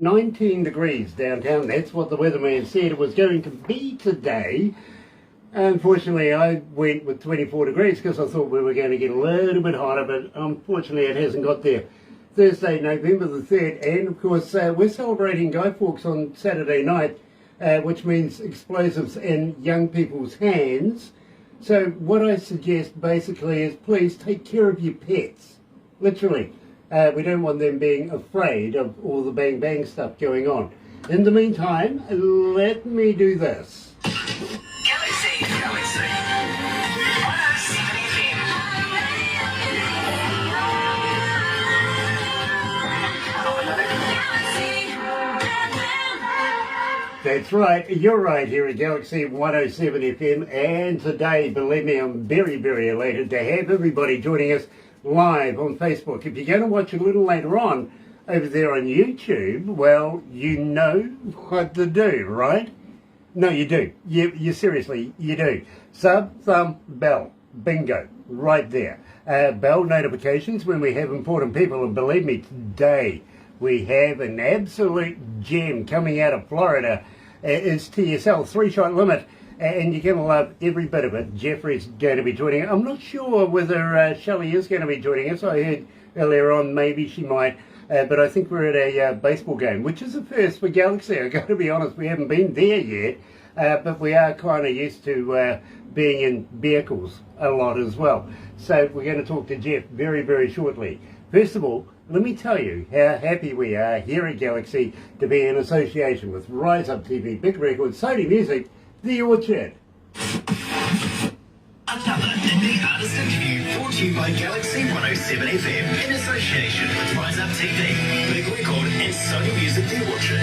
19 degrees downtown. That's what the weatherman said it was going to be today. Unfortunately, I went with 24 degrees because I thought we were going to get a little bit hotter, but unfortunately it hasn't got there. Thursday, November the 3rd, and of course we're celebrating Guy Fawkes on Saturday night, which means explosives in young people's hands. So what I suggest basically is please take care of your pets, literally. We don't want them being afraid of all the bang bang stuff going on. In the meantime, let me do this. Galaxy 107fm. That's right, you're right here at Galaxy 107fm, and today, believe me, I'm very, very elated to have everybody joining us live on Facebook. If you're going to watch a little later on over there on YouTube, well, you know what to do, right? No, you do. You seriously, you do. Sub, thumb, bell. Bingo. Right there. Bell notifications when we have important people, and believe me, today we have an absolute gem coming out of Florida. It's TSL, 3-shot limit. And you're going to love every bit of it. Jeffrey's going to be joining us. I'm not sure whether Shelley is going to be joining us. I heard earlier on maybe she might. But I think we're at a baseball game, which is a first for Galaxy. I've got to be honest, we haven't been there yet. But we are kind of used to being in vehicles a lot as well. So we're going to talk to Jeff very, very shortly. First of all, let me tell you how happy we are here at Galaxy to be in association with Rise Up TV, Big Records, Sony Music, The Orchard. Another indie artist interview brought to you by Galaxy 107fm in association with Rise Up TV, Big Record and Sony Music The Orchard.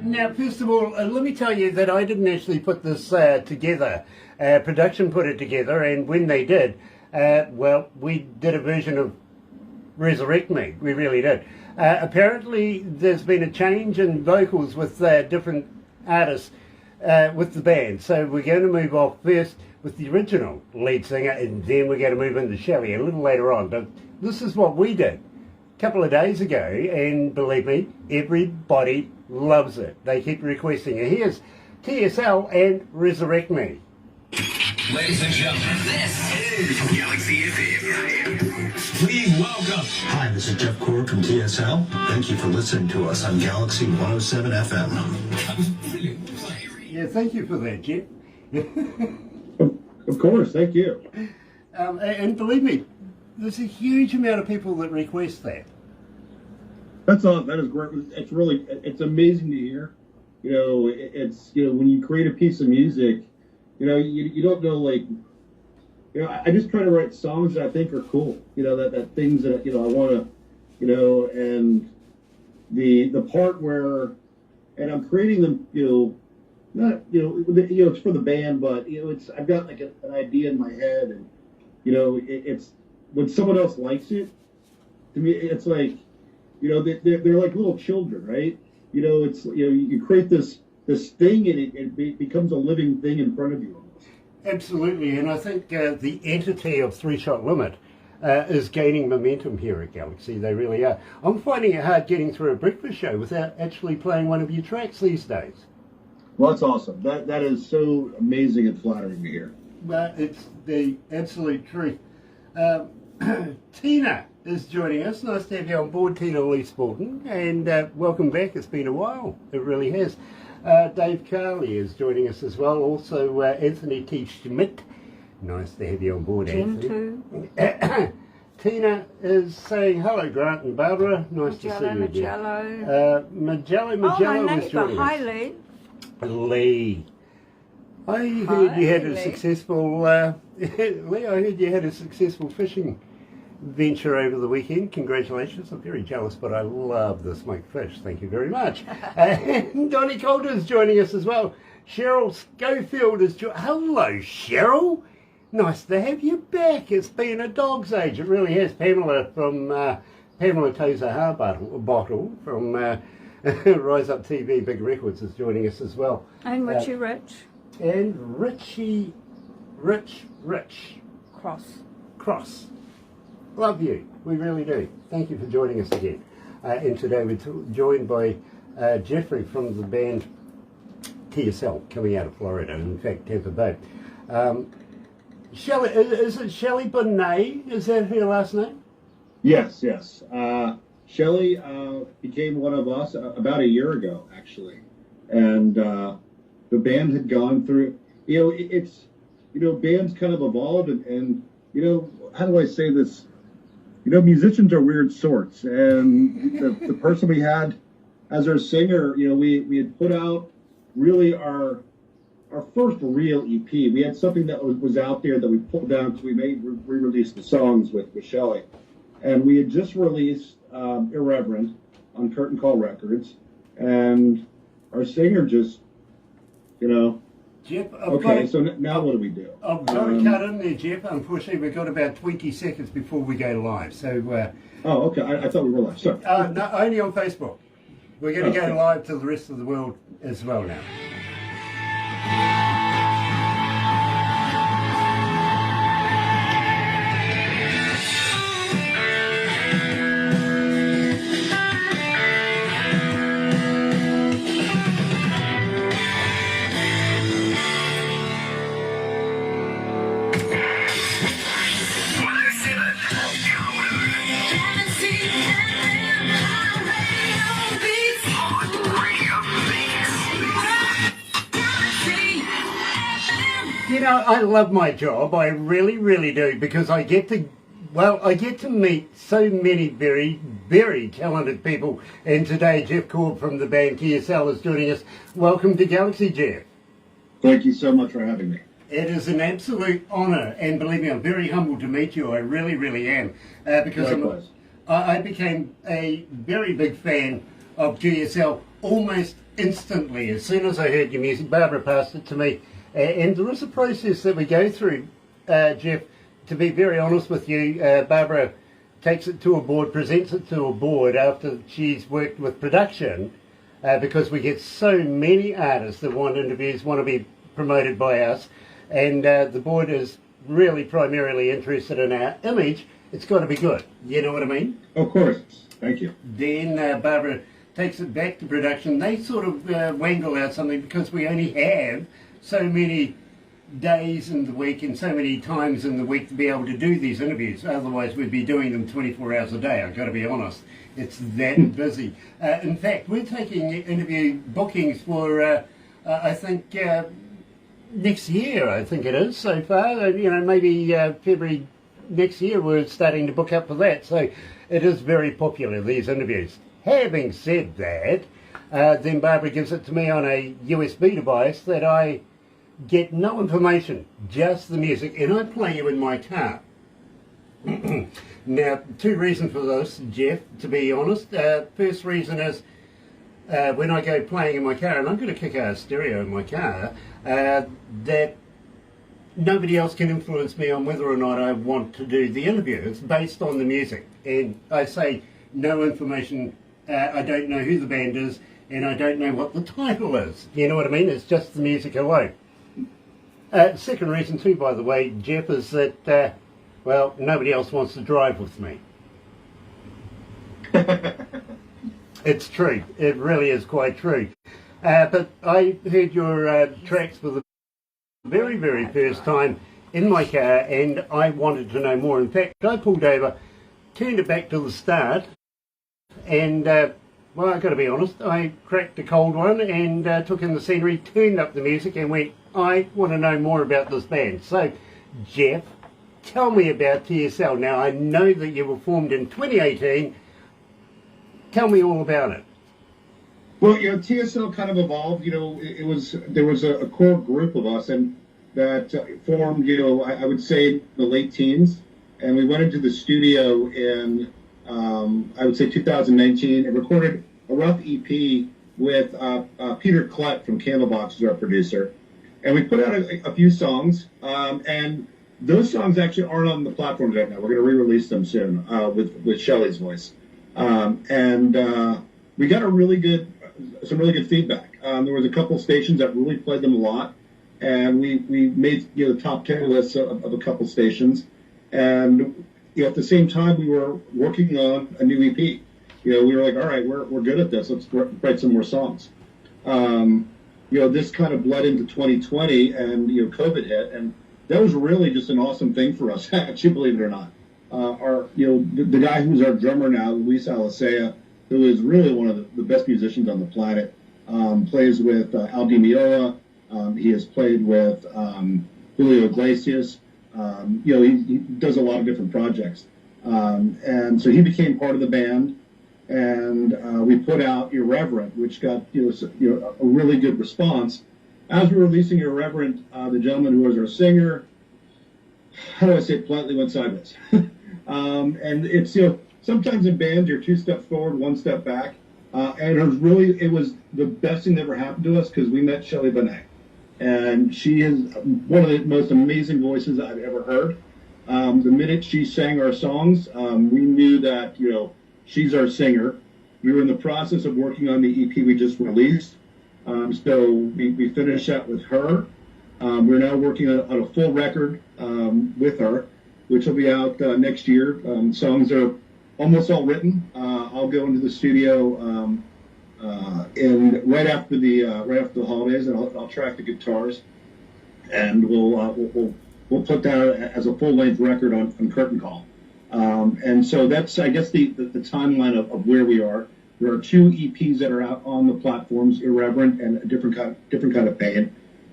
Now, first of all, let me tell you that I didn't actually put this together. Production put it together, and when they did, well, we did a version of Resurrect Me. We really did. Apparently, there's been a change in vocals with different artists with the band. So we're going to move off first with the original lead singer, and then we're going to move into Shelley a little later on. But this is what we did a couple of days ago, and believe me, everybody loves it. They keep requesting it. Here's TSL and Resurrect Me. Ladies and gentlemen, this is Galaxy FM. Please welcome. Hi, this is Jeff Core from TSL. Thank you for listening to us on Galaxy 107 FM. Yeah, thank you for that, Jeff. Of course, thank you. And believe me, there's a huge amount of people that request that. That is great. It's amazing to hear. You know, it's when you create a piece of music, you don't know, like, I just try to write songs that I think are cool. That things that I want to, and the part where, and I'm creating them, not it's for the band, but I've got like an idea in my head, and it's when someone else likes it, to me it's like they're like little children, right? It's you create this thing, and it becomes a living thing in front of you. Absolutely, and I think the entity of 3-shot limit is gaining momentum here at Galaxy. They really are. I'm finding it hard getting through a breakfast show without actually playing one of your tracks these days. Well, that's awesome. That is so amazing and flattering to hear. It's the absolute truth. Tina is joining us. Nice to have you on board, Tina Lee Spalton, and welcome back. It's been a while. It really has. Dave Carley is joining us as well. Also, Anthony T. Schmidt. Nice to have you on board, Anthony. Tina is saying hello, Grant and Barbara. Nice to see you again. Magello is joining us. Hi, Lee. Lee. I heard you had a successful Lee, I heard you had a successful fishing venture over the weekend. Congratulations. I'm very jealous, but I love the smoked fish. Thank you very much. And Donnie Coulter is joining us as well. Cheryl Schofield is hello, Cheryl. Nice to have you back. It's been a dog's age. It really has. Pamela from Pamela Tozer Harbottle from Rise Up TV Big Records is joining us as well. And Richie Rich. And Rich. Cross. Love you. We really do. Thank you for joining us again. And today we're joined by Jeffrey from the band TSL, coming out of Florida, in fact, Tampa Bay. Shelley, is it Shelley Bonet? Is that her last name? Yes. Shelley became one of us about a year ago, actually. And the band had gone through, bands kind of evolved and how do I say this? Musicians are weird sorts. And the person we had as our singer, we had put out really our first real EP. We had something that was out there that we pulled down, so we re-released the songs with Shelley. And we had just released Irreverent on Curtain Call Records. And our singer just, Jeff, so now what do we do? I've got to cut in there, Jeff. Unfortunately, we've got about 20 seconds before we go live. So. Okay. I thought we were live. Sorry. No, only on Facebook. We're going to go live to the rest of the world as well now. I love my job. I really, really do, because I get to meet so many very, very talented people. And today, Jeff Korb from the band TSL is joining us. Welcome to Galaxy, Jeff. Thank you so much for having me. It is an absolute honour, and believe me, I'm very humbled to meet you. I really, really am, because I became a very big fan of GSL almost instantly. As soon as I heard your music, Barbara passed it to me. And there is a process that we go through, Jeff. To be very honest with you, Barbara takes it to a board, presents it to a board after she's worked with production, because we get so many artists that want interviews, want to be promoted by us, and the board is really primarily interested in our image. It's got to be good. You know what I mean? Of course. Thank you. Then Barbara takes it back to production. They sort of wangle out something, because we only have so many days in the week and so many times in the week to be able to do these interviews. Otherwise, we'd be doing them 24 hours a day. I've got to be honest. It's that busy. In fact, we're taking interview bookings for, I think, next year, I think it is so far. Maybe February next year we're starting to book up for that. So it is very popular, these interviews. Having said that, then Barbara gives it to me on a USB device that I get no information, just the music, and I play you in my car. Now, two reasons for this, Jeff, to be honest. First reason is when I go playing in my car, and I'm going to kick out a stereo in my car, that nobody else can influence me on whether or not I want to do the interview. It's based on the music. And I say no information. I don't know who the band is, and I don't know what the title is. You know what I mean? It's just the music alone. Second reason too, by the way, Jeff, is that, nobody else wants to drive with me. It's true. It really is quite true. But I heard your tracks for the very, very first time in my car, and I wanted to know more. In fact, I pulled over, turned it back to the start, and I've got to be honest, I cracked a cold one and took in the scenery, turned up the music and went, I want to know more about this band. So, Jeff, tell me about TSL. Now, I know that you were formed in 2018. Tell me all about it. Well, TSL kind of evolved. There was a core group of us and that formed, I would say the late teens. And we went into the studio in, I would say 2019, and recorded a rough EP with Peter Klett from Candlebox, who's our producer. And we put out a few songs, and those songs actually aren't on the platforms right now. We're going to re-release them soon with Shelley's voice. And we got some really good feedback. There was a couple stations that really played them a lot, and we made the top 10 lists of a couple stations. And at the same time, we were working on a new EP. We were like, all right, we're good at this. Let's write some more songs. This kind of bled into 2020, and COVID hit, and that was really just an awesome thing for us. Actually, believe it or not, the guy who's our drummer now, Luis Alicea, who is really one of the best musicians on the planet, plays with Al Di Meola. He has played with Julio Iglesias. He does a lot of different projects, and so he became part of the band. And we put out Irreverent, which got a really good response. As we were releasing Irreverent, the gentleman who was our singer, how do I say it politely, went sideways. And it's sometimes in bands you're 2 steps forward, 1 step back, and it was the best thing that ever happened to us because we met Shelley Bonet, and she is one of the most amazing voices I've ever heard. The minute she sang our songs, we knew that she's our singer. We were in the process of working on the EP we just released. So we finished that with her. We're now working on a full record with her, which will be out next year. Songs are almost all written. I'll go into the studio right after the holidays, and I'll track the guitars, and we'll put that as a full-length record on Curtain Call. And so that's, I guess, the timeline of where we are. There are 2 EPs that are out on the platforms, Irreverent and a different kind of Pain.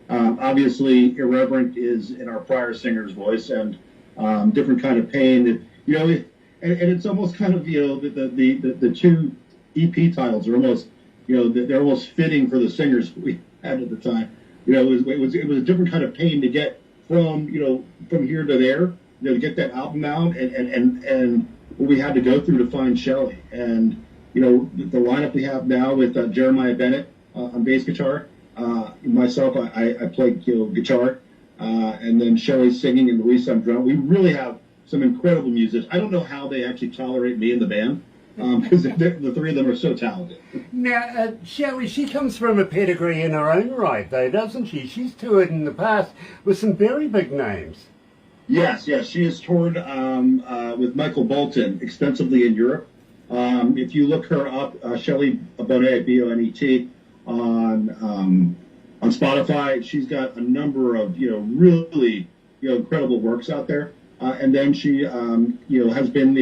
Obviously, Irreverent is in our prior singer's voice, and different kind of Pain. And it's almost kind of the 2 EP titles are almost they're almost fitting for the singers we had at the time. It was a different kind of pain to get from here to there. To get that album out, and what we had to go through to find Shelley. And the lineup we have now with Jeremiah Bennett on bass guitar, myself, I play guitar, and then Shelley singing and Luis on drum. We really have some incredible musicians. I don't know how they actually tolerate me in the band, because the 3 of them are so talented. Now, Shelley, she comes from a pedigree in her own right, though, doesn't she? She's toured in the past with some very big names. Yes, she has toured with Michael Bolton extensively in Europe. If you look her up, Shelley Bonet, B-O-N-E-T, on Spotify, she's got a number of really incredible works out there. And then she has been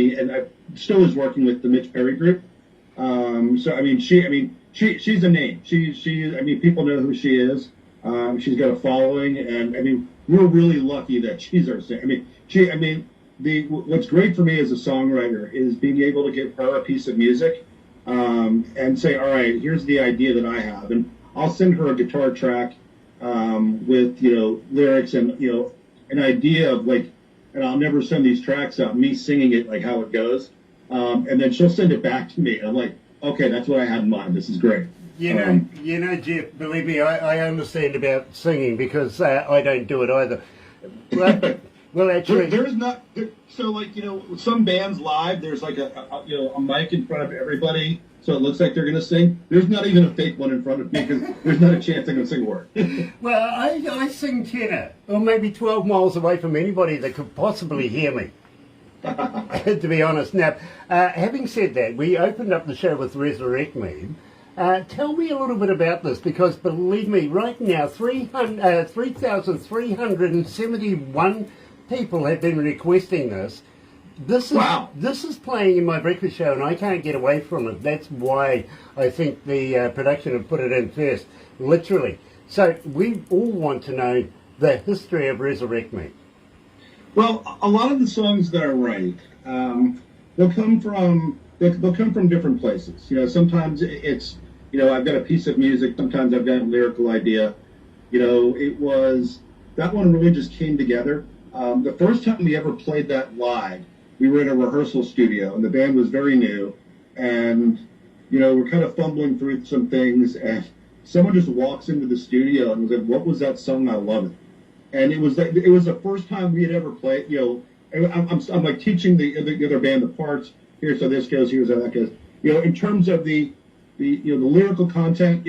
still is working with the Mitch Perry group. So I mean she's a name. She people know who she is. She's got a following, and we're really lucky that she's our singer. What's great for me as a songwriter is being able to give her a piece of music, and say, all right, here's the idea that I have, and I'll send her a guitar track with lyrics and an idea of and I'll never send these tracks out, me singing it like how it goes, and then she'll send it back to me, and I'm like, okay, that's what I had in mind. This is great. Jeff, believe me, I understand about singing because I don't do it either. Well, actually, there's not. Some bands live, there's like a mic in front of everybody, so it looks like they're going to sing. There's not even a fake one in front of me because there's not a chance I'm going to sing a word. Well, I sing tenor, or maybe 12 miles away from anybody that could possibly hear me. To be honest. Now, having said that, we opened up the show with Resurrect Me. Tell me a little bit about this, because believe me, right now 3,371 people have been requesting this. Wow. This is playing in my breakfast show, and I can't get away from it. That's why I think the production have put it in first, literally. So we all want to know the history of Resurrect Me. Well, a lot of the songs that I write, they'll come from different places. Sometimes it's I've got a piece of music. Sometimes I've got a lyrical idea. That one really just came together. The first time we ever played that live, we were in a rehearsal studio, and the band was very new, and we're kind of fumbling through some things, and someone just walks into the studio and was like, "What was that song? I love it." And it was the first time we had ever played. I'm like teaching the other band the parts. Here's how this goes. Here's how that goes. In terms of the lyrical content.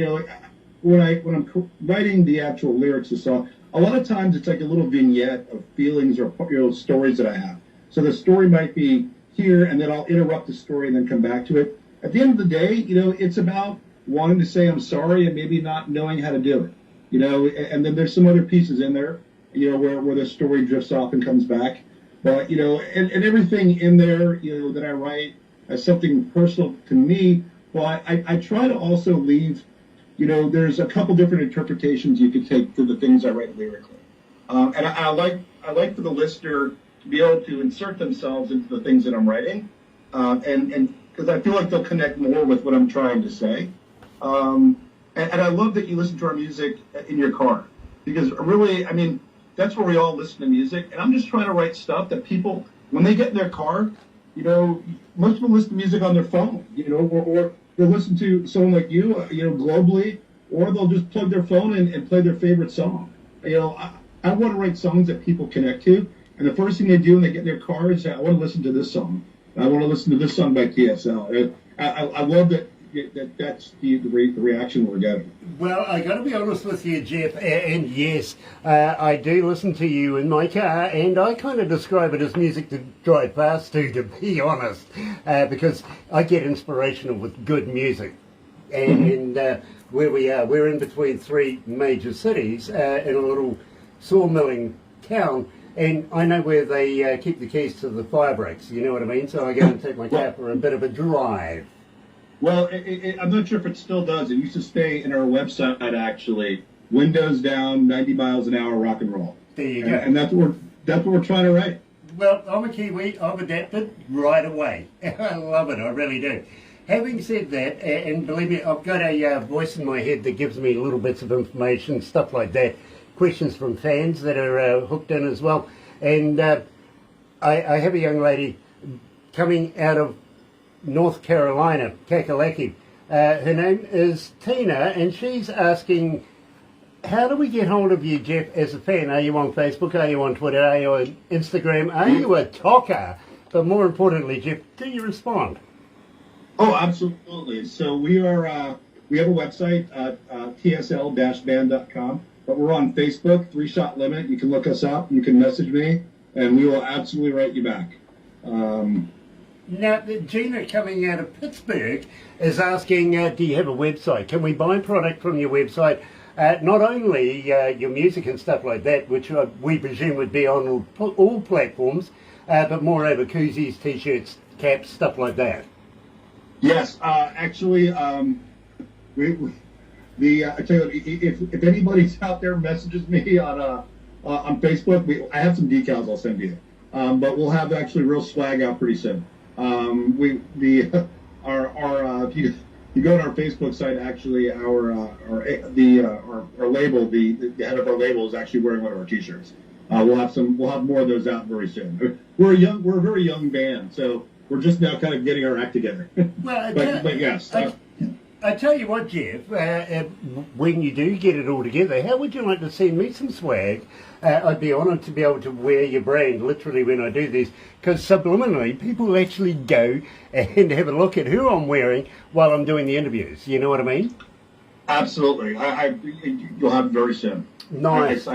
When I'm writing the actual lyrics of the song, a lot of times it's like a little vignette of feelings or stories that I have. So the story might be here, and then I'll interrupt the story and then come back to it. At the end of the day, it's about wanting to say I'm sorry and maybe not knowing how to do it. And then there's some other pieces in there, where the story drifts off and comes back. But, and everything in there, that I write as something personal to me, well, I try to also leave, there's a couple different interpretations you could take to the things I write lyrically. And I like for the listener to be able to insert themselves into the things that I'm writing. And because I feel like they'll connect more with what I'm trying to say. And I love that you listen to our music in your car, because really, I mean, that's where we all listen to music. And I'm just trying to write stuff that people, when they get in their car, most people listen to music on their phone, or they'll listen to someone like you, globally, or they'll just plug their phone and play their favorite song. I want to write songs that people connect to. And the first thing they do when they get in their car is say, I want to listen to this song. I want to listen to this song by TSL. I love that's the reaction we're getting. Well, I got to be honest with you, Jeff, and yes, I do listen to you in my car, and I kind of describe it as music to drive fast to be honest, because I get inspirational with good music. And where we are, we're in between three major cities in a little sawmilling town, and I know where they keep the keys to the fire breaks, you know what I mean? So I go and take my car for a bit of a drive. Well, I'm not sure if it still does. It used to stay in our website, actually. Windows down, 90 miles an hour, rock and roll. There you go. And that's what we're trying to write. Well, I'm a Kiwi. I've adapted right away. I love it. I really do. Having said that, and believe me, I've got a voice in my head that gives me little bits of information, stuff like that. Questions from fans that are hooked in as well. And I have a young lady coming out of North Carolina, Kakalaki. Her name is Tina, and she's asking, how do we get hold of you, Jeff, as a fan? Are you on Facebook? Are you on Twitter? Are you on Instagram? Are you a talker? But more importantly, Jeff, do you respond? Oh, absolutely. So we have a website, tsl-band.com, but we're on Facebook, 3 Shot Limit. You can look us up. You can message me, and we will absolutely write you back. Now, Gina coming out of Pittsburgh is asking, do you have a website? Can we buy product from your website? Not only your music and stuff like that, which we presume would be on all platforms, but moreover, koozies, T-shirts, caps, stuff like that. Yes, actually, I tell you what, if anybody's out there messages me on Facebook, I have some decals I'll send you. But we'll have actually real swag out pretty soon. If you go to our Facebook site, actually, our label, the head of our label is actually wearing one of our T-shirts. We'll have more of those out very soon. We're a very young band, so we're just now kind of getting our act together. Well, but yes. I tell you what, Jeff, when you do get it all together, how would you like to send me some swag? I'd be honoured to be able to wear your brand literally when I do this, because subliminally people actually go and have a look at who I'm wearing while I'm doing the interviews. You know what I mean? Absolutely. You'll have it very soon. Nice.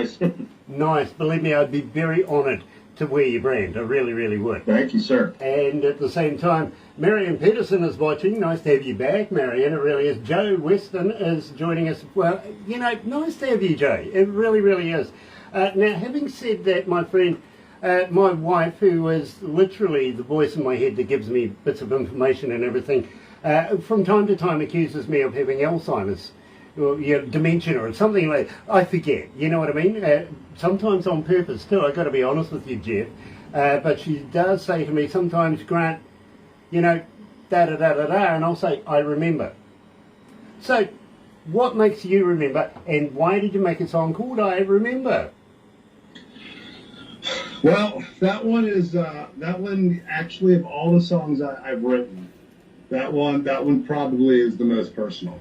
Nice. Believe me, I'd be very honoured to wear your brand. I really, really would. Thank you, sir. And at the same time, Marion Peterson is watching. Nice to have you back, Marion. It really is. Joe Weston is joining us. Well, nice to have you, Joe. It really, really is. Now, having said that, my friend, my wife, who is literally the voice in my head that gives me bits of information and everything, from time to time accuses me of having Alzheimer's. Or, dementia or something like that. I forget, you know what I mean? Sometimes on purpose too, I've got to be honest with you, Jeff. But she does say to me sometimes, Grant, da-da-da-da-da, and I'll say, I remember. So, what makes you remember, and why did you make a song called I Remember? Well, that one actually, of all the songs I've written, that one probably is the most personal.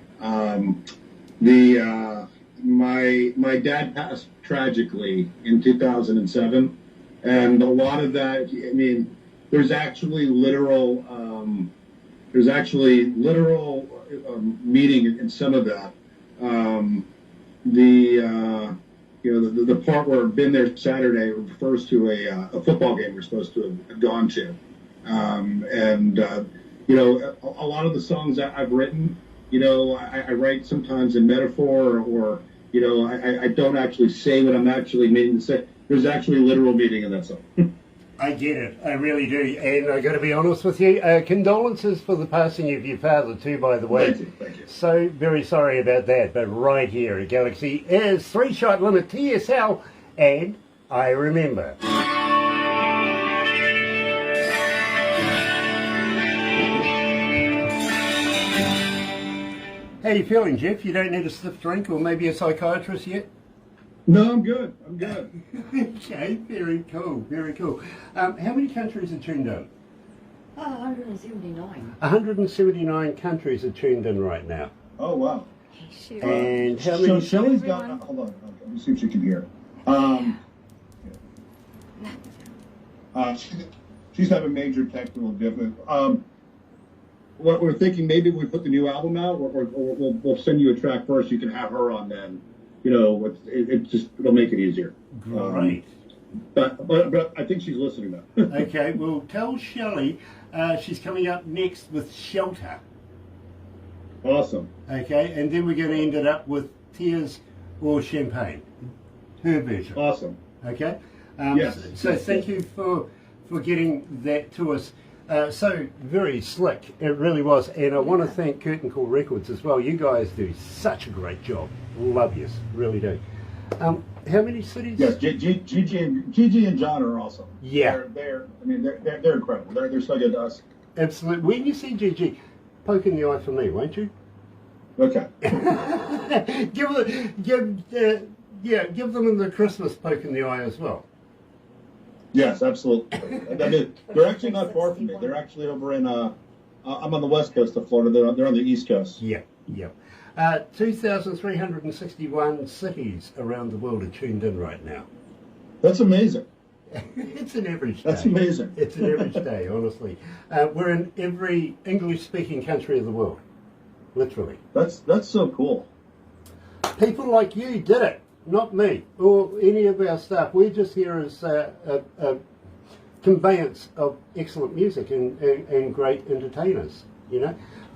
My dad passed tragically in 2007, and a lot of that, I mean, there's actually literal meaning in some of that. the part where "Been There Saturday" refers to a football game we're supposed to have gone to, and a lot of the songs that I've written, I write sometimes in metaphor, or I don't actually say what I'm actually meaning to say. There's actually a literal meaning in that song. I get it, I really do, and I got to be honest with you. Condolences for the passing of your father too, by the way. Thank you. So very sorry about that, but right here at Galaxy is 3 Shot Limit TSL, and I remember. How you feeling, Jeff? You don't need a stiff drink or maybe a psychiatrist yet? No, I'm good. Okay, very cool, very cool. How many countries are tuned in? 179. 179 countries are tuned in right now. Oh, wow. Shoot. And how many? So Shelley's got, hold on, let me see if she can hear. She's having major technical difficulties. What we're thinking, maybe we put the new album out, or we'll send you a track first. You can have her on then. It'll make it easier. Great. But I think she's listening now. Okay, well, tell Shelley she's coming up next with Shelter. Awesome. Okay, and then we're going to end it up with Tears or Champagne, her version. Awesome. Okay. Yes. So thank you for getting that to us. So very slick, it really was. And I want to thank Curtain Call Records as well. You guys do such a great job. Love yous, really do. How many cities? Yes, Gigi and John are awesome. Yeah. They're incredible. They're so good to us. Absolutely. When you see Gigi, poke in the eye for me, won't you? Okay. give them the Christmas poke in the eye as well. Yes, absolutely. I mean, they're actually not far from me. They're actually over in. I'm on the west coast of Florida. They're on the east coast. Yeah. 2,361 cities around the world are tuned in right now. That's amazing. It's an average day. That's amazing. It's an average day, honestly. We're in every English-speaking country of the world, literally. That's so cool. People like you did it, not me or any of our staff. We're just here as a conveyance of excellent music and great entertainers,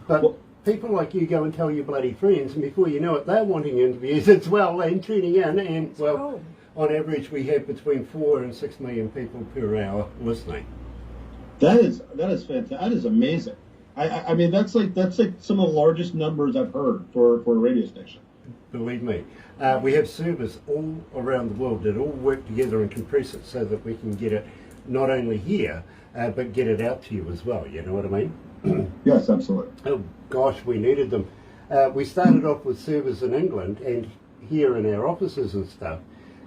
But people like you go and tell your bloody friends, and before you know it, they're wanting interviews as well and tuning in. And well, on average, we have between 4 and 6 million people per hour listening. That is fantastic. That is amazing. I mean, that's like some of the largest numbers I've heard for a radio station. Believe me, we have servers all around the world that all work together and compress it so that we can get it not only here, but get it out to you as well. You know what I mean? Yes, absolutely. Oh gosh, we needed them. We started off with servers in England and here in our offices and stuff,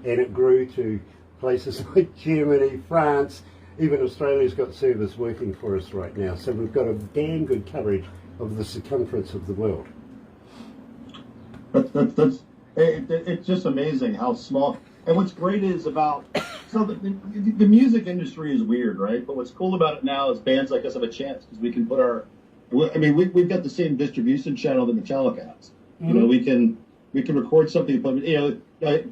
and it grew to places like Germany, France, even Australia's got servers working for us right now. So we've got a damn good coverage of the circumference of the world. It's just amazing how small. And what's great is about, so the music industry is weird, right? But what's cool about it now is bands like us have a chance because we can put we've got the same distribution channel that Metallica has. Mm-hmm. We can record something, but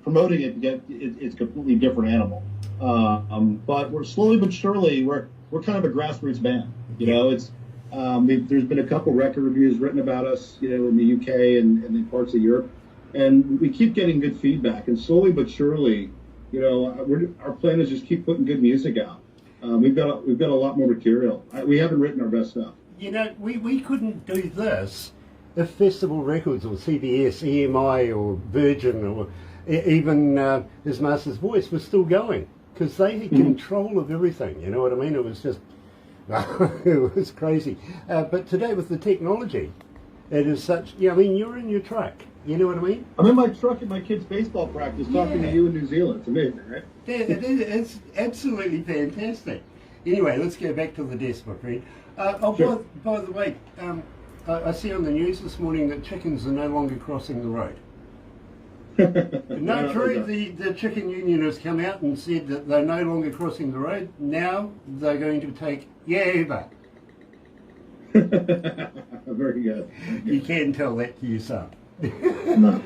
promoting it it's a completely different animal. But we're slowly but surely we're kind of a grassroots band. It's there's been a couple record reviews written about us, in the UK and in parts of Europe. And we keep getting good feedback, and slowly but surely, our plan is just keep putting good music out. We've got a lot more material. We haven't written our best stuff. We couldn't do this if Festival Records or CBS, EMI or Virgin or even His Master's Voice was still going, because they had control of everything. You know what I mean? It was just, it was crazy. But today with the technology, it is such. You're in your truck. You know what I mean? I'm in my truck at my kid's baseball practice talking to you in New Zealand. It's amazing, right? It's absolutely fantastic. Anyway, let's go back to the desk, my friend. Sure. By the way, I see on the news this morning that chickens are no longer crossing the road. No, true. The chicken union has come out and said that they're no longer crossing the road. Now they're going to take Yeva. Very good. You can tell that to your son. No.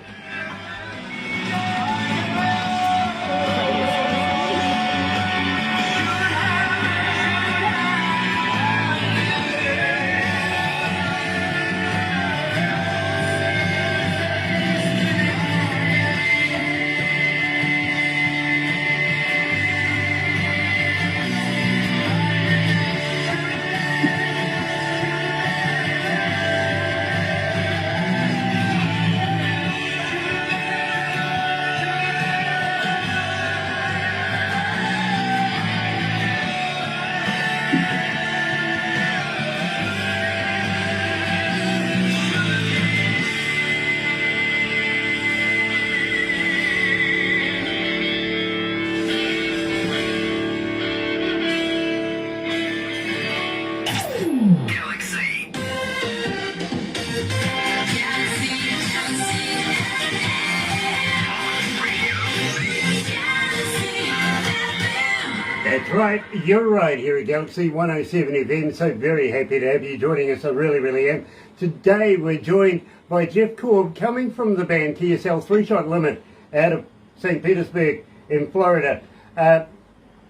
right. You're right here at Galaxy 107 FM. So very happy to have you joining us. I really, really am. Today we're joined by Jeff Korb, coming from the band TSL 3-Shot Limit out of St. Petersburg in Florida. I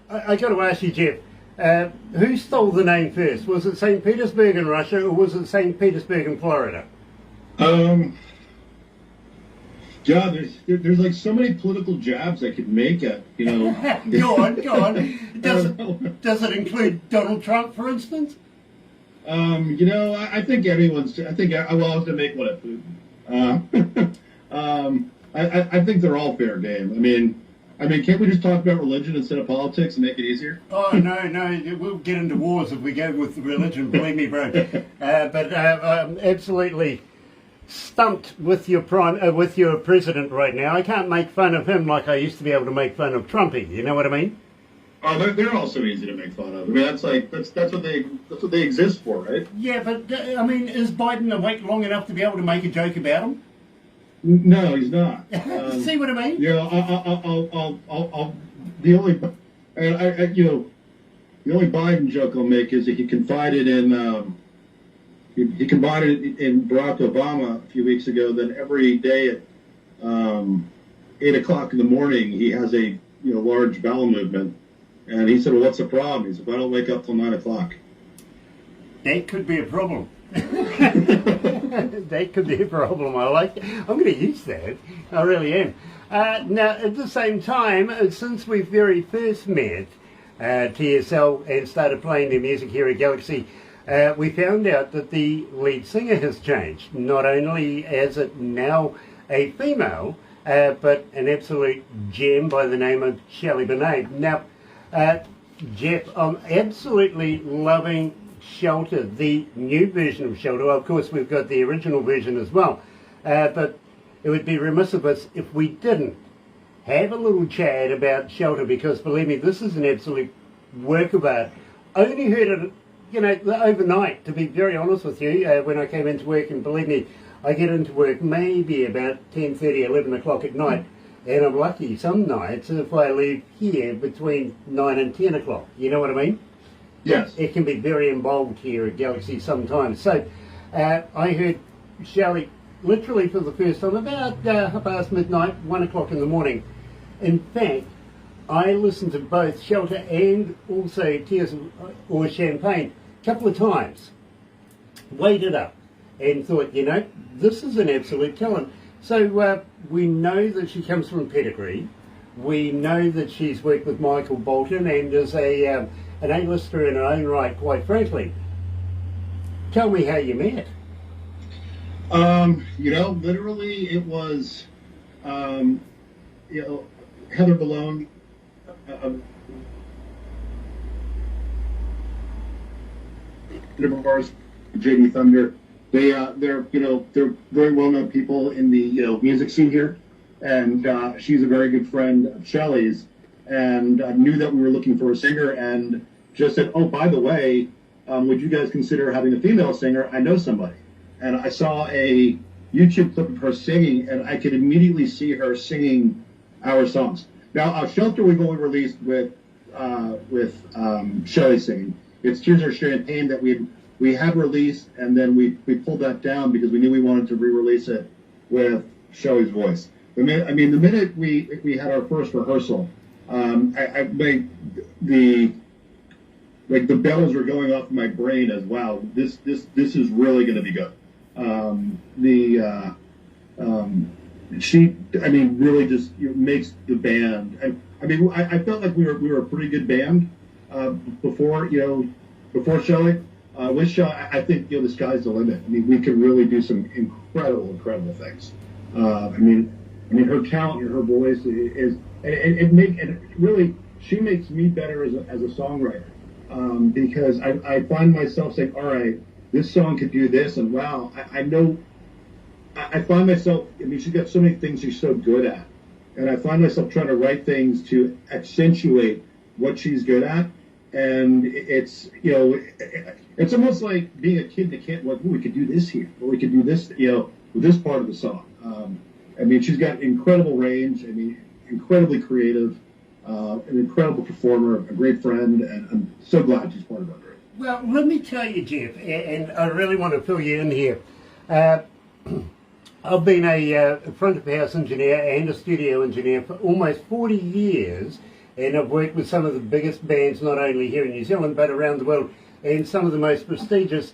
got to ask you, Jeff, who stole the name first? Was it St. Petersburg in Russia, or was it St. Petersburg in Florida? Yeah, there's like so many political jabs I could make at, you know. Go on. Does it include Donald Trump, for instance? You know, I think I will have to make one at Putin. I think they're all fair game. I mean, can't we just talk about religion instead of politics and make it easier? Oh, no, we'll get into wars if we go with religion, believe me, bro. But I'm absolutely stumped with your president right now. I can't make fun of him like I used to be able to make fun of Trumpy. You know what I mean? Oh, they're also easy to make fun of. I mean, that's what they exist for, right? Yeah, but I mean, is Biden awake long enough to be able to make a joke about him? No, he's not. See what I mean? You know, the only Biden joke I'll make is that he confided in Barack Obama a few weeks ago that every day at 8 o'clock in the morning he has a large bowel movement, and he said, "Well, what's the problem?" He said, "If I don't wake up till 9 o'clock." That could be a problem. That could be a problem. I like it. I'm going to use that. I really am. Now, at the same time, since we very first met TSL and started playing their music here at Galaxy, we found out that the lead singer has changed. Not only is it now a female, but an absolute gem by the name of Shelley Benet. Now, Jeff, I'm absolutely loving Shelter, the new version of Shelter. Of course, we've got the original version as well. But it would be remiss of us if we didn't have a little chat about Shelter, because believe me, this is an absolute work of art. I only heard it, overnight, to be very honest with you, when I came into work, and believe me, I get into work maybe about 10:30, 11 o'clock at night, and I'm lucky some nights if I leave here between 9 and 10 o'clock. You know what I mean? Yes. It can be very involved here at Galaxy sometimes. So I heard Shelley literally for the first time about half past midnight, 1 o'clock in the morning. In fact, I listened to both Shelter and also Tears or Champagne a couple of times, waited up and thought, this is an absolute talent. So we know that she comes from pedigree. We know that she's worked with Michael Bolton and is an A-lister in her own right, quite frankly. Tell me how you met. Literally it was, Heather Ballone, JD Thunder. They're very well-known people in the music scene here, and she's a very good friend of Shelley's, and knew that we were looking for a singer, and just said, "Oh, by the way, would you guys consider having a female singer? I know somebody." And I saw a YouTube clip of her singing, and I could immediately see her singing our songs. Now, Shelter we've only released with Shelley singing. It's Tears or Champagne that we had released, and then we pulled that down because we knew we wanted to re-release it with Shelley's voice. The minute we had our first rehearsal, the bells were going off in my brain as, wow, this is really going to be good. She really just makes the band. I felt like we were a pretty good band before Shelley. With Shelley, I think the sky's the limit. We could really do some incredible things. Her talent and her voice is, and really, she makes me better as a songwriter, because I find myself saying, all right, this song could do this, and wow, I find myself, she's got so many things she's so good at, and I find myself trying to write things to accentuate what she's good at, and it's almost like being a kid that can't, we could do this here, or we could do this, with this part of the song. She's got incredible range, incredibly creative. an incredible performer, a great friend, and I'm so glad she's part of our group. Well, let me tell you, Jeff, and I really want to fill you in here. I've been a front of house engineer and a studio engineer for almost 40 years, and I've worked with some of the biggest bands, not only here in New Zealand, but around the world, and some of the most prestigious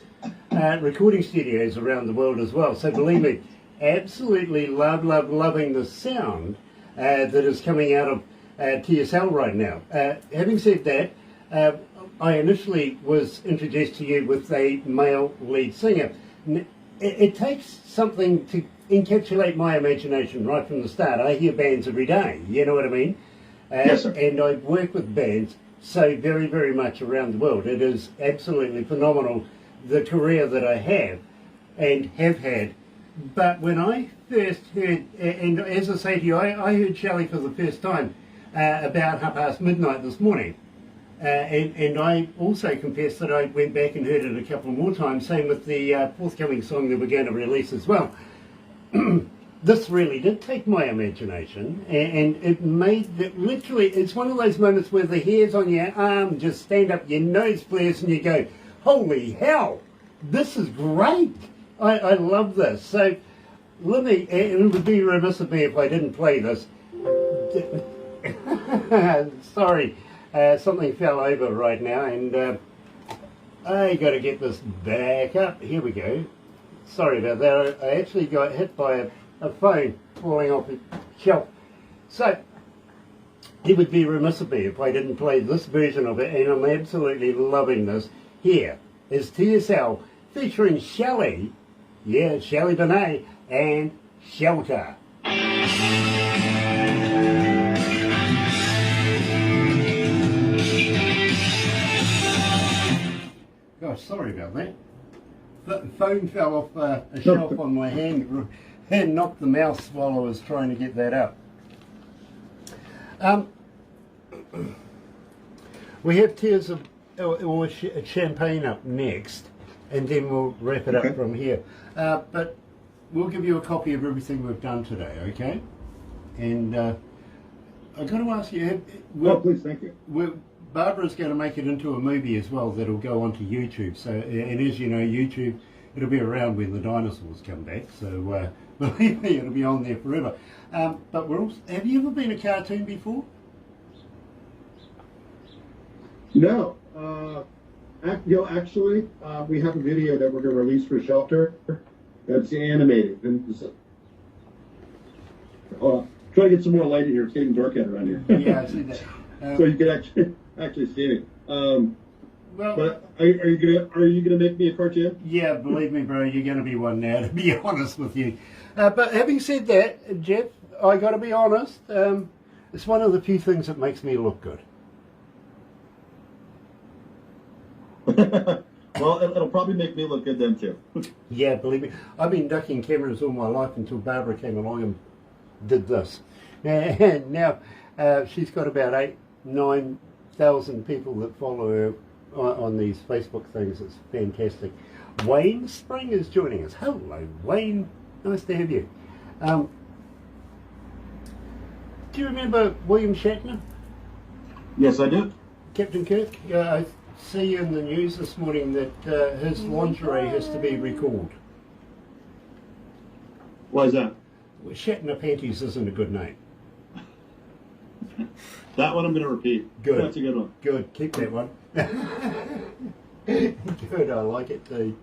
recording studios around the world as well. So believe me, absolutely loving the sound that is coming out of TSL right now. Having said that, I initially was introduced to you with a male lead singer. It takes something to encapsulate my imagination right from the start. I hear bands every day, you know what I mean? Yes, sir. And I work with bands so very much around the world. It is absolutely phenomenal, the career that I have and have had. But when I first heard, and as I say to you, I heard Shelley for the first time about midnight this morning. And I also confess that I went back and heard it a couple more times, same with the forthcoming song that we're going to release as well. This really did take my imagination, and it made it literally, it's one of those moments where the hairs on your arm just stand up, your nose flares, and you go, holy hell, this is great. I love this. So let me, and it would be remiss of me if I didn't play this. Sorry. Something fell over right now, and I got to get this back up. Here we go. Sorry about that. I actually got hit by a phone falling off a shelf. So it would be remiss of me if I didn't play this version of it, and I'm absolutely loving this. Here is TSL featuring Shelley, yeah, Shelley Benet, and Shelter. Gosh, sorry about that. The phone fell off a shelf on my hand and knocked the mouse while I was trying to get that up. We have Tears of or Champagne up next, and then we'll wrap it up from here. But we'll give you a copy of everything we've done today, okay? And I've got to ask you... please, thank you. Barbara's going to make it into a movie as well that'll go onto YouTube. So, and as you know, YouTube, it'll be around when the dinosaurs come back. So, believe me, it'll be on there forever. But we're also, have you ever been a cartoon before? No. Actually, we have a video that we're going to release for Shelter that's animated. And try to get some more light in here. It's getting dark out around here. Yeah, I see that. So you can actually see me. But are you gonna make me a cartoon? Yeah, believe me, bro, you're gonna be one now. To be honest with you. But having said that, Jeff, I got to be honest. It's one of the few things that makes me look good. Well, it'll probably make me look good then too. Yeah, believe me, I've been ducking cameras all my life until Barbara came along and did this. And now she's got about 9,000 people that follow her on these Facebook things. It's fantastic. Wayne Spring is joining us. Hello, Wayne. Nice to have you. Do you remember William Shatner? Yes, I do. Captain Kirk? I see in the news this morning that his lingerie has to be recalled. Why is that? Shatner panties isn't a good name. That one I'm going to repeat. Good. That's a good one. Good. Keep that one. Good. I like it too.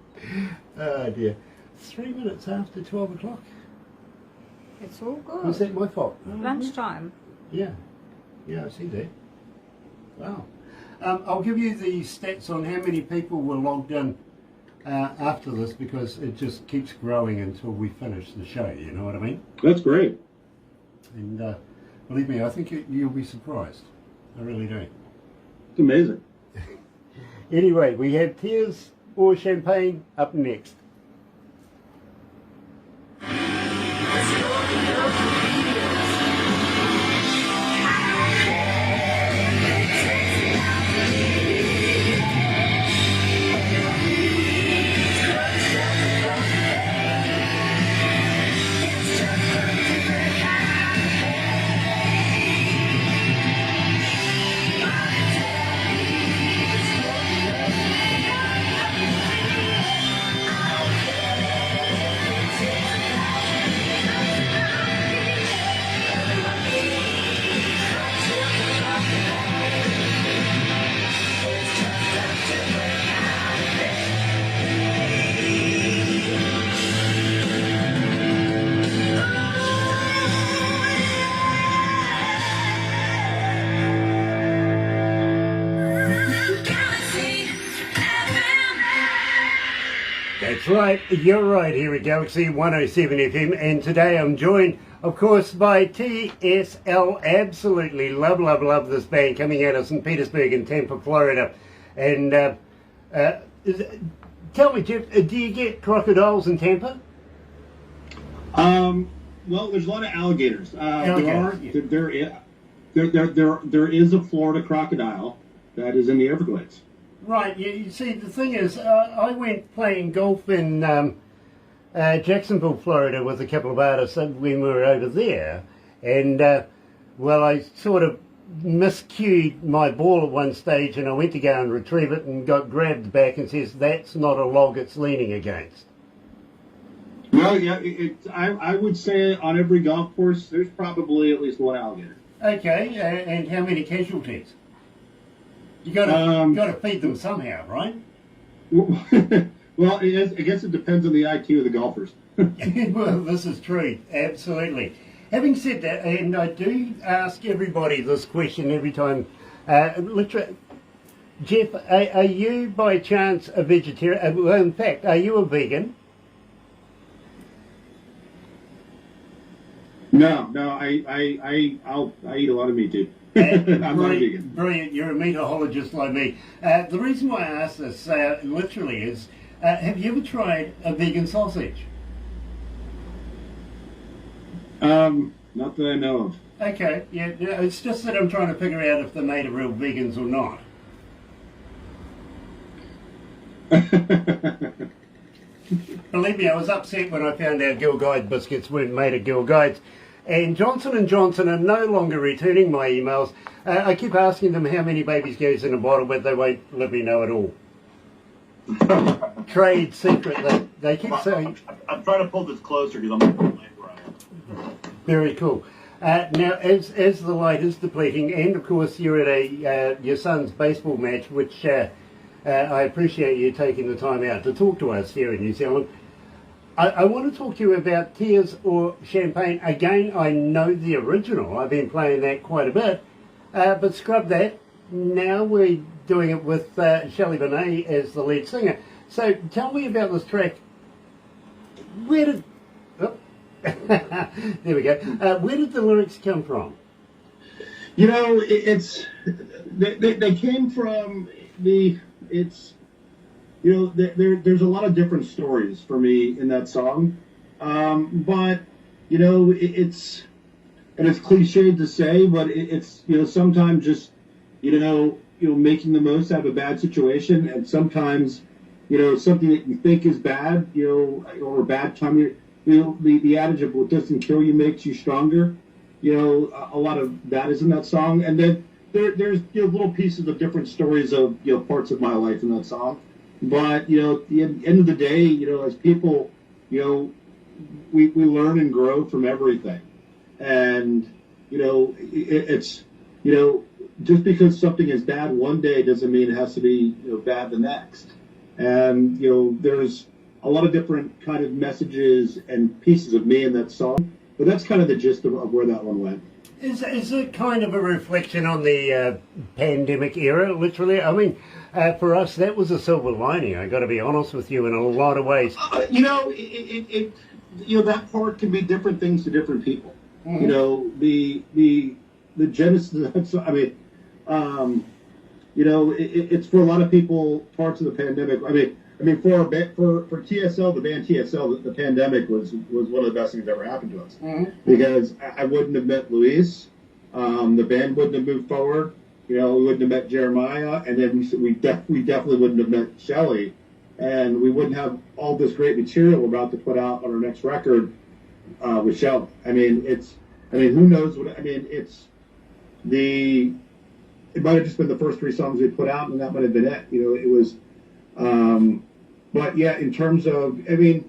Oh dear. 3 minutes after 12 o'clock. It's all good. Was that my fault? Lunchtime. Yeah. Yeah, I see that. Wow. I'll give you the stats on how many people were logged in after this, because it just keeps growing until we finish the show, you know what I mean? That's great. And believe me, I think you'll be surprised. I really do. It's amazing. Anyway, we have Tears or Champagne up next. right, you're right here at Galaxy 107 FM, and today I'm joined, of course, by TSL. Absolutely love this band coming out of St. Petersburg in Tampa, Florida. And tell me, Jeff, do you get crocodiles in Tampa? Well, there's a lot of alligators. Okay. There is a Florida crocodile that is in the Everglades. Right, you see, the thing is, I went playing golf in Jacksonville, Florida with a couple of artists when we were over there, and, well, I sort of miscued my ball at one stage, and I went to go and retrieve it and got grabbed back and says, that's not a log it's leaning against. Well, yeah, I would say on every golf course, there's probably at least one alligator. Okay, and how many casualties? You gotta feed them somehow, right? Well, I guess it depends on the IQ of the golfers. Well, this is true, absolutely. Having said that, and I do ask everybody this question every time, literally, Jeff, are you by chance a vegetarian? Well, in fact, are you a vegan? No, I eat a lot of meat, dude. I'm not a vegan. Brilliant, you're a meatologist like me. The reason why I ask this, literally, is have you ever tried a vegan sausage? Not that I know of. Okay, yeah, it's just that I'm trying to figure out if they're made of real vegans or not. Believe me, I was upset when I found out Girl Guide biscuits weren't made of Girl Guides. And Johnson & Johnson are no longer returning my emails. I keep asking them how many babies goes in a bottle, but they won't let me know at all. Trade secret. They keep saying... I'm trying to pull this closer because I'm late where I am. Very cool. Now, as the light is depleting, and of course you're at your son's baseball match, which I appreciate you taking the time out to talk to us here in New Zealand. I want to talk to you about Tears or Champagne. Again, I know the original. I've been playing that quite a bit. But scrub that. Now we're doing it with Shelley Bonet as the lead singer. So tell me about this track. Where did... Oh, there we go. Where did the lyrics come from? You know, they came from you know, there's a lot of different stories for me in that song, but you know, it's cliched to say, but it's you know, sometimes just you know making the most out of a bad situation, and sometimes you know something that you think is bad, you know, or a bad time. You know, the adage of what doesn't kill you makes you stronger. You know, a lot of that is in that song, and then there's you know little pieces of different stories of you know parts of my life in that song. But, you know, at the end of the day, you know, as people, you know, we learn and grow from everything. And, you know, it's, you know, just because something is bad one day doesn't mean it has to be you know, bad the next. And, you know, there's a lot of different kind of messages and pieces of me in that song. But that's kind of the gist of where that one went. Is it kind of a reflection on the pandemic era, literally? I mean, for us, that was a silver lining, I got to be honest with you, in a lot of ways. You know, you know, that part can be different things to different people. Mm-hmm. You know, the genesis of that song, I mean, you know, it's for a lot of people, parts of the pandemic. I mean, for TSL, the band TSL, the pandemic was one of the best things that ever happened to us. Mm-hmm. Because I wouldn't have met Luis, the band wouldn't have moved forward. You know, we wouldn't have met Jeremiah, and then we definitely wouldn't have met Shelley, and we wouldn't have all this great material we're about to put out on our next record with Shelley. I mean, who knows what? I mean, it might have just been the first 3 songs we put out, and that might have been it. You know, it was. But yeah, in terms of, I mean,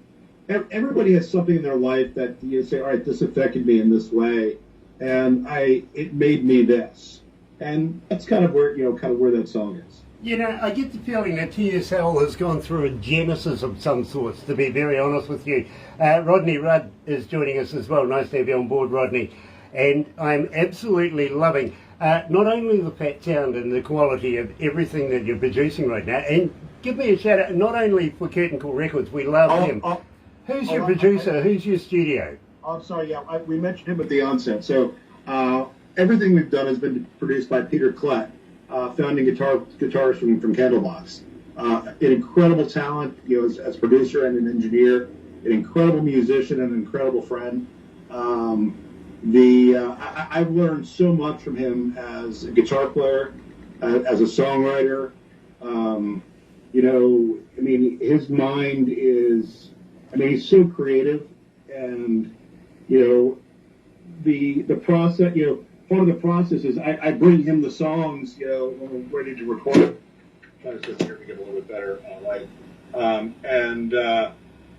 everybody has something in their life that you say, all right, this affected me in this way, and it made me this. And that's kind of where that song is. You know, I get the feeling that TSL has gone through a genesis of some sorts, to be very honest with you. Rodney Rudd is joining us as well. Nice to have you on board, Rodney. And I'm absolutely loving not only the fat sound and the quality of everything that you're producing right now, and give me a shout out, not only for Curtain Call Records, we love him. Who's your producer? Who's your studio? I'm sorry, yeah, we mentioned him at the onset. So everything we've done has been produced by Peter Klett, founding guitarist from Candlebox. An incredible talent, as producer and an engineer, an incredible musician and an incredible friend. I've learned so much from him as a guitar player, as a songwriter. His mind is, he's so creative, and the process, part of the process is I bring him the songs, when we're ready to record. Trying to sit here to get a little bit better light.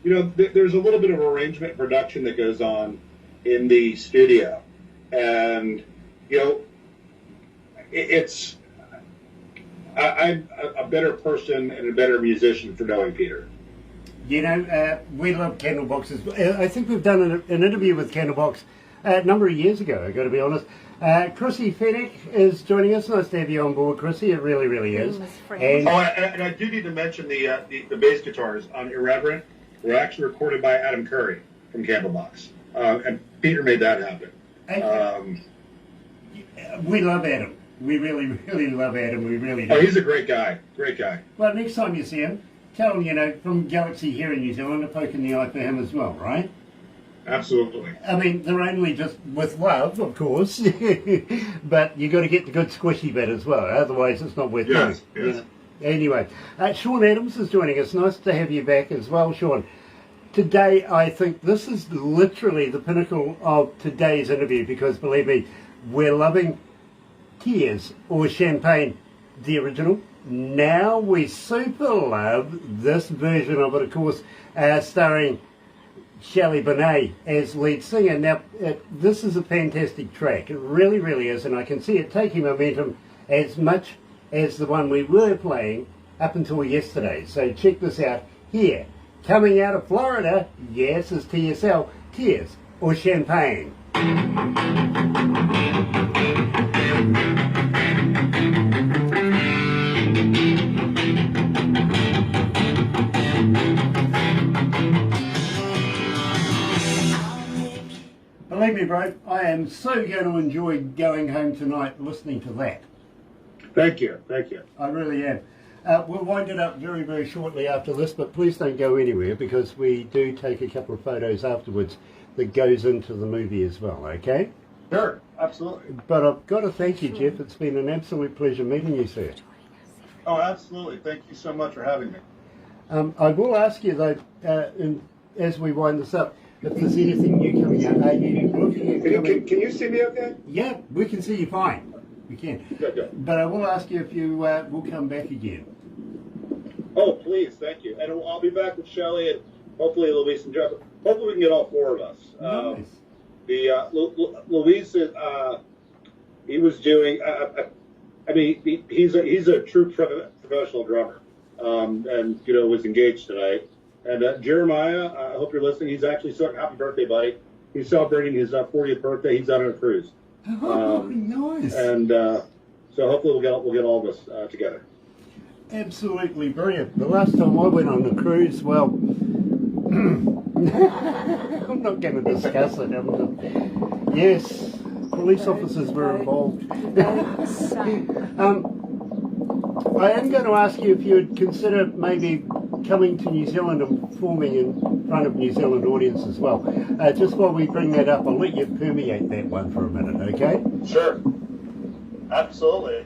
There's a little bit of arrangement production that goes on in the studio, and I'm a better person and a better musician for knowing Peter. We love Candlebox. I think we've done an interview with Candlebox a number of years ago, I've got to be honest. Chrissy Fennick is joining us. Nice to have you on board, Chrissy. It really, really is. And I do need to mention the bass guitars on Irreverent were actually recorded by Adam Curry from Candlebox. And Peter made that happen. Okay. We love Adam. We really, really love Adam. We really do. Oh, he's a great guy. Great guy. Well, next time you see him, tell him, from Galaxy here in New Zealand, a poke in the eye for him as well, right? Absolutely. They're only just with love, of course, but you got to get the good squishy bit as well. Otherwise, it's not worth doing. Yes. Anyway, Sean Adams is joining us. Nice to have you back as well, Sean. Today, I think this is literally the pinnacle of today's interview because, believe me, we're loving Tears or Champagne, the original. Now we super love this version of it, of course, starring Shelley Bonet as lead singer. Now, this is a fantastic track. It really, really is, and I can see it taking momentum as much as the one we were playing up until yesterday. So check this out here. Coming out of Florida, yes, is TSL, Tears or Champagne. Believe me, bro, I am so going to enjoy going home tonight listening to that. Thank you. I really am. We'll wind it up very, very shortly after this, but please don't go anywhere because we do take a couple of photos afterwards that goes into the movie as well, okay? Sure, absolutely. But I've got to thank you, Jeff. It's been an absolute pleasure meeting you, sir. Oh, absolutely. Thank you so much for having me. I will ask you, though, as we wind this up, if there's anything new coming out. Are you looking at coming... Can you see me okay? Yeah, we can see you fine. We can. Good. But I will ask you if you will come back again. Oh, please, thank you. And I'll be back with Shelley, and hopefully there'll be some jobs. Hopefully we can get all four of us. Nice. Luis, he was doing. He's a true professional drummer, and was engaged tonight. And Jeremiah, I hope you're listening. He's actually happy birthday, buddy. He's celebrating his 40th birthday. He's out on a cruise. Oh, nice. And so hopefully we'll get all of us together. Absolutely brilliant. The last time I went on a cruise, well, I'm not going to discuss it. Yes, police officers were involved. I am going to ask you if you would consider maybe coming to New Zealand and performing in front of New Zealand audience as well. Just while we bring that up, I'll let you permeate that one for a minute, okay? Sure. Absolutely.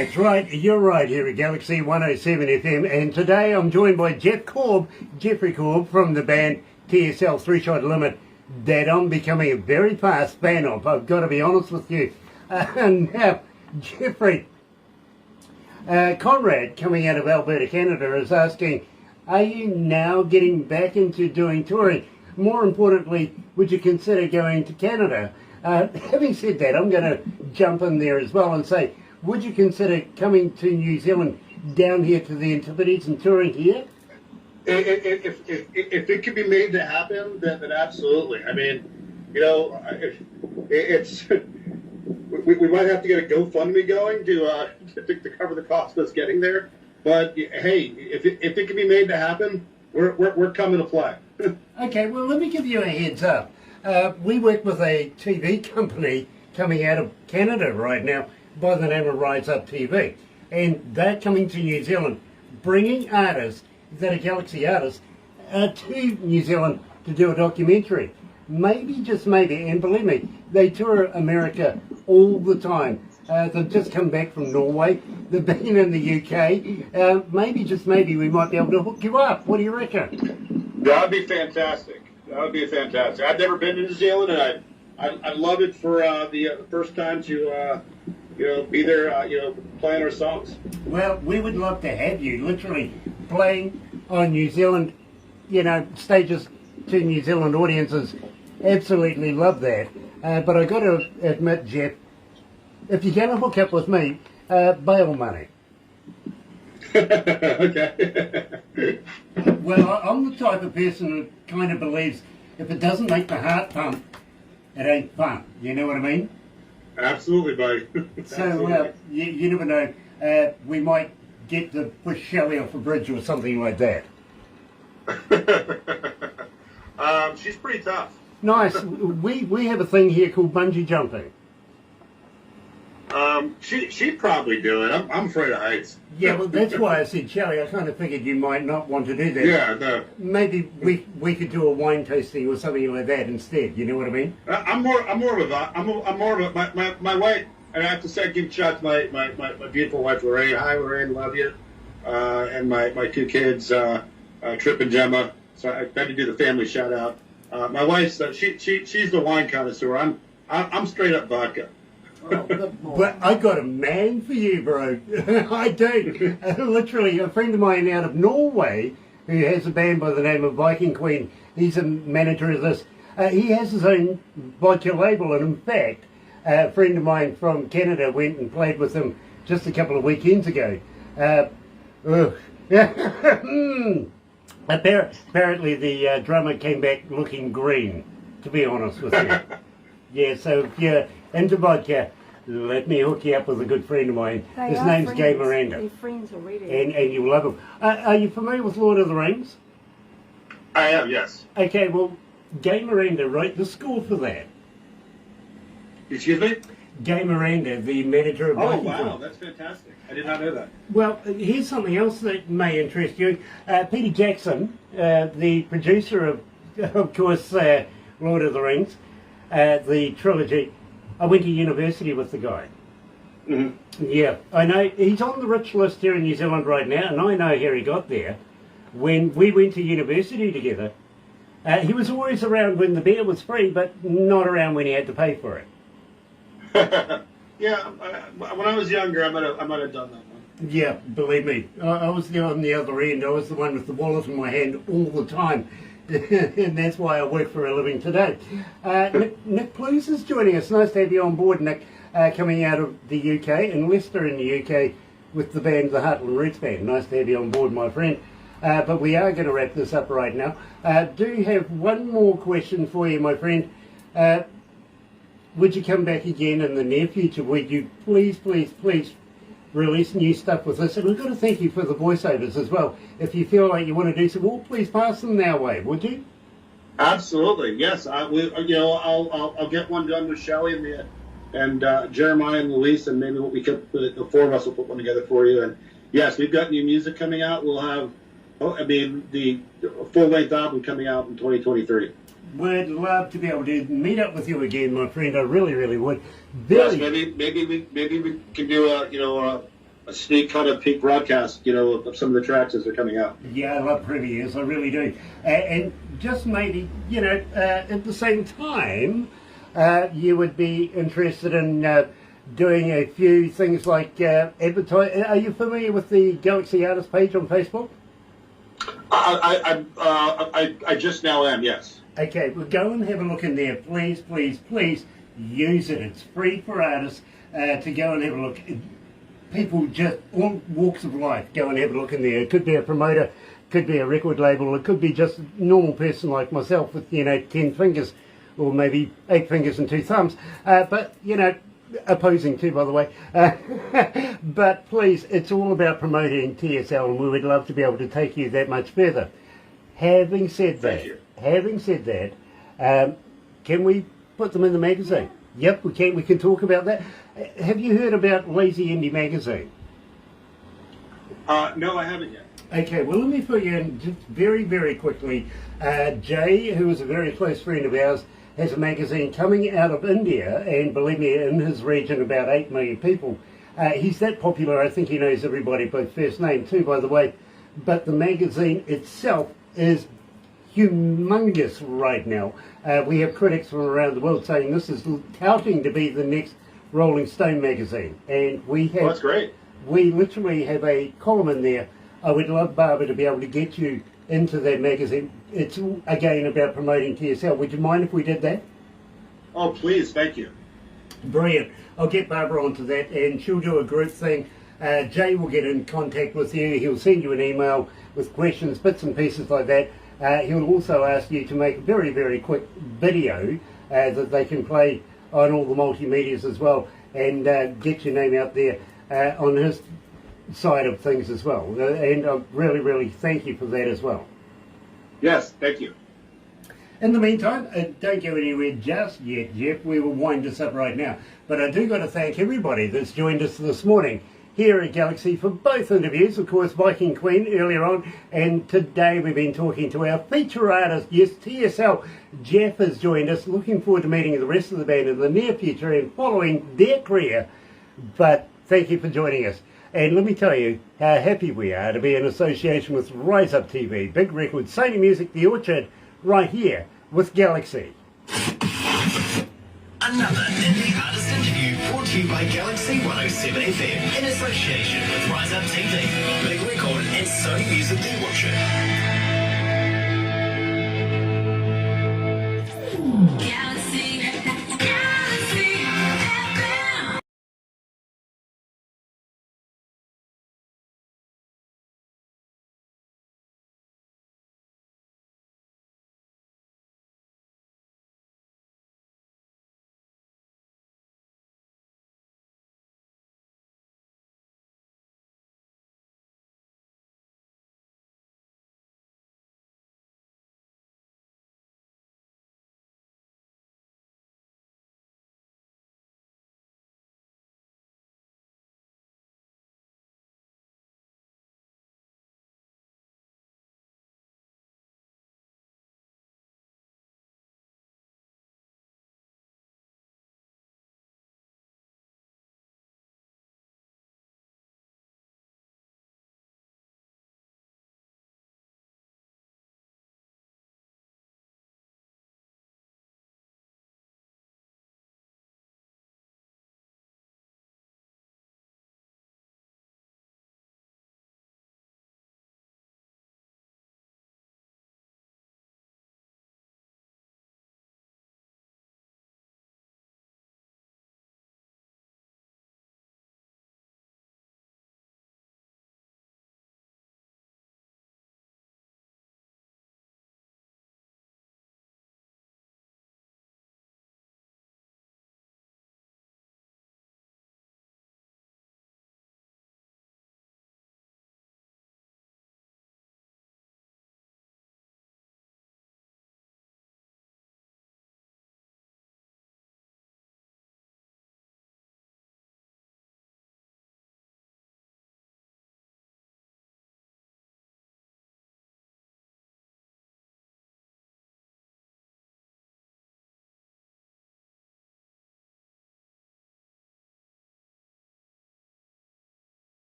That's right, you're right here at Galaxy 107 FM, and today I'm joined by Jeffrey Korb from the band TSL 3 Shot Limit, that I'm becoming a very fast fan of, I've got to be honest with you. Now, Jeffrey, Conrad, coming out of Alberta, Canada, is asking, are you now getting back into doing touring? More importantly, would you consider going to Canada? Having said that, I'm going to jump in there as well and say, would you consider coming to New Zealand, down here to the Antipodes and touring here? If it could be made to happen, then absolutely. I mean, you know, it's we might have to get a GoFundMe going to cover the cost of us getting there. But hey, if it can be made to happen, we're coming to play. Okay, well, let me give you a heads up. We work with a TV company coming out of Canada right now by the name of Rise Up TV, and they're coming to New Zealand, bringing artists that are Galaxy artists to New Zealand to do a documentary. Maybe, just maybe, and believe me, they tour America all the time. They've just come back from Norway. They've been in the UK. Maybe, just maybe, we might be able to hook you up. What do you reckon? That would be fantastic. That would be fantastic. I've never been to New Zealand, and I'd love it for the first time to be there, playing our songs. Well, we would love to have you literally playing on New Zealand, stages to New Zealand audiences. Absolutely love that. But I got to admit, Jeff, if you're going to hook up with me, bail money. Okay. Well, I'm the type of person who kind of believes if it doesn't make the heart pump, it ain't fun. You know what I mean? Absolutely, buddy. So you never know. We might get to push Shelley off a bridge or something like that. She's pretty tough. Nice. We have a thing here called bungee jumping. She'd probably do it. I'm afraid of heights. Yeah, well, that's why I said Shelley. I kind of figured you might not want to do that. Yeah, no. Maybe we could do a wine tasting or something like that instead. You know what I mean? I'm more of a my wife. And I have to say, give a shout to my beautiful wife Lorraine. Hi, Lorraine, love you. And my two kids, Trip and Gemma. So I got to do the family shout out. My wife's she's the wine connoisseur. I'm straight up vodka. But I got a man for you, bro. I do. Literally, a friend of mine out of Norway who has a band by the name of Viking Queen. He's a manager of this. He has his own vodka label, and in fact, a friend of mine from Canada went and played with him just a couple of weekends ago. Apparently, the drummer came back looking green, to be honest with you. Yeah, so if you're into vodka, let me hook you up with a good friend of mine. His name's Gay Miranda. They're friends already. And you'll love him. Are you familiar with Lord of the Rings? I am, yes. Okay, well, Gay Miranda wrote the score for that. Excuse me? Gay Miranda, the manager of Viking Queen. That's fantastic. I did not know that. Well, here's something else that may interest you. Peter Jackson, the producer of course, Lord of the Rings, the trilogy. I went to university with the guy. Mm-hmm. Yeah, I know. He's on the rich list here in New Zealand right now, and I know how he got there. When we went to university together, he was always around when the beer was free, but not around when he had to pay for it. Yeah, when I was younger, I might have done that one. Yeah, believe me. I was on the other end. I was the one with the wallet in my hand all the time. And that's why I work for a living today. Nick Plews is joining us. Nice to have you on board, Nick, coming out of the UK, and Leicester in the UK with the band, the Heartland Roots Band. Nice to have you on board, my friend. But we are going to wrap this up right now. Do have one more question for you, my friend. Would you come back again in the near future? Would you please release new stuff with us? And we've got to thank you for the voiceovers as well. If you feel like you want to do so, well, please pass them our way, would you? Absolutely, yes. I'll get one done with Shelley and Jeremiah and Luis, and maybe the four of us will put one together for you. And yes, we've got new music coming out. We'll have, the full-length album coming out in 2023. Would love to be able to meet up with you again, my friend. I really, really would. Yes, maybe we can do a sneak kind of peek broadcast, of some of the tracks as they're coming out. Yeah, I love premieres, I really do. And just maybe, at the same time, you would be interested in doing a few things like advertise. Are you familiar with the Galaxy Artist page on Facebook? I just now am, yes. Okay, well, go and have a look in there. Please, please, please use it. It's free for artists to go and have a look. People just, all walks of life, go and have a look in there. It could be a promoter, could be a record label, it could be just a normal person like myself with, 10 fingers, or maybe 8 fingers and 2 thumbs. But, opposing too, by the way. But please, it's all about promoting TSL, and we would love to be able to take you that much further. Having said that, can we put them in the magazine? Yep, we can. We can talk about that. Have you heard about Lazy Indie Magazine? No, I haven't yet. Okay, well, let me put you in just very, very quickly. Jay, who is a very close friend of ours, has a magazine coming out of India, and believe me, in his region, about 8 million people. He's that popular, I think he knows everybody by first name too, by the way. But the magazine itself is humongous right now. We have critics from around the world saying this is touting to be the next Rolling Stone magazine. And we have... Oh, that's great. We literally have a column in there. I would love, Barbara, to be able to get you into that magazine. It's, again, about promoting TSL. Would you mind if we did that? Oh, please. Thank you. Brilliant. I'll get Barbara onto that, and she'll do a group thing. Jay will get in contact with you. He'll send you an email with questions, bits and pieces like that. He'll also ask you to make a very, very quick video that they can play on all the multimedias as well, and get your name out there on his side of things as well. And I really, really thank you for that as well. Yes, thank you. In the meantime, don't go anywhere just yet, Jeff. We will wind this up right now. But I do got to thank everybody that's joined us this morning here at Galaxy for both interviews. Of course, Viking Queen earlier on, and today we've been talking to our feature artist, yes, TSL. Jeff has joined us. Looking forward to meeting the rest of the band in the near future and following their career. But thank you for joining us. And let me tell you how happy we are to be in association with Rise Up TV, Big Record, Sony Music, The Orchard, right here with Galaxy. Another indie artist interview brought to you by Galaxy 107 FM in association with Rise Up TV, Big Record and Sony Music The Orchard.